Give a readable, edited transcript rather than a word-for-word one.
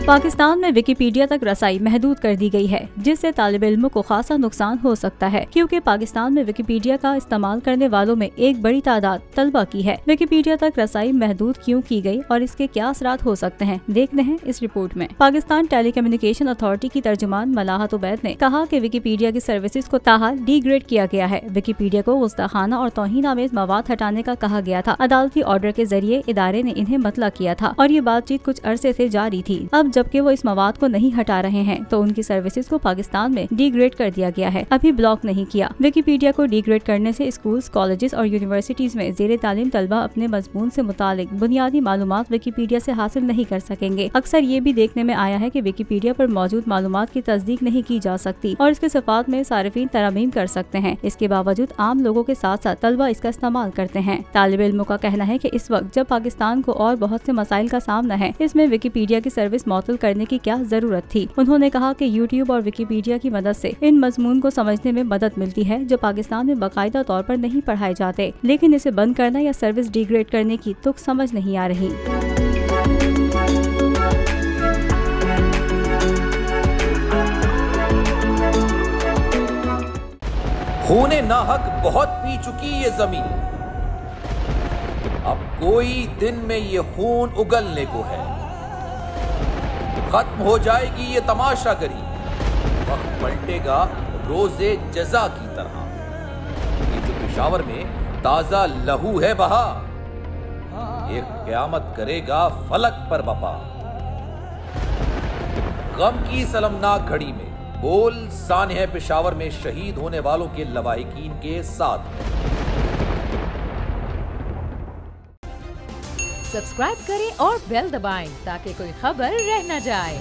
पाकिस्तान में विकिपीडिया तक रसाई महदूद कर दी गई है, जिससे तालिब इल्मों को खासा नुकसान हो सकता है, क्योंकि पाकिस्तान में विकिपीडिया का इस्तेमाल करने वालों में एक बड़ी तादाद तलबा की है। विकिपीडिया तक रसाई महदूद क्यों की गई और इसके क्या असरात हो सकते हैं, देखते हैं इस रिपोर्ट में। पाकिस्तान टेलीकम्युनिकेशन अथॉरिटी की तर्जुमान मलाहत उबैद ने कहा कि विकिपीडिया की सर्विसेज को ताहाल डिग्रेड किया गया है। विकिपीडिया को गुस्ताखाना और तौहीन आमेज मवाद हटाने का कहा गया था। अदालती ऑर्डर के जरिए इदारे ने इन्हें मतला किया था और ये बातचीत कुछ अरसे से जारी थी। अब जबकि वो इस मवाद को नहीं हटा रहे हैं, तो उनकी सर्विसेज को पाकिस्तान में डिग्रेड कर दिया गया है, अभी ब्लॉक नहीं किया। विकिपीडिया को डिग्रेड करने से स्कूल्स, कॉलेजेस और यूनिवर्सिटीज में ज़ेरे तालीम तलबा अपने मजमून से मुतालिक बुनियादी मालूमात विकिपीडिया से हासिल नहीं कर सकेंगे। अक्सर ये भी देखने में आया है कि विकिपीडिया पर मौजूद मालूमात की तस्दीक नहीं की जा सकती और इसके सफ़ात में सारिफीन तरमीम कर सकते हैं। इसके बावजूद आम लोगों के साथ साथ तलबा इसका इस्तेमाल करते हैं। तालिब इल्मों का कहना है कि इस वक्त जब पाकिस्तान को और बहुत से मसाइल का सामना है, इसमें विकिपीडिया की सर्विस मौतल करने की क्या जरूरत थी। उन्होंने कहा कि यूट्यूब और विकिपीडिया की मदद से इन मजमून को समझने में मदद मिलती है जो पाकिस्तान में बाकायदा तौर पर नहीं पढ़ाए जाते, लेकिन इसे बंद करना या सर्विस डिग्रेड करने की तुक समझ नहीं आ रही। खूने नाहक बहुत पी चुकी ये जमीन, अब कोई दिन में ये खून उगलने को है। खत्म हो जाएगी ये तमाशागरी, वक्त पलटेगा रोजे जजा की तरह। ये जो पेशावर में ताजा लहू है बहा, ये क़यामत करेगा फलक पर बपा। गम की सलमनाक घड़ी में बोल सानह पेशावर में शहीद होने वालों के लवाहिकीन के साथ। सब्सक्राइब करें और बेल दबाएं ताकि कोई खबर रह न जाए।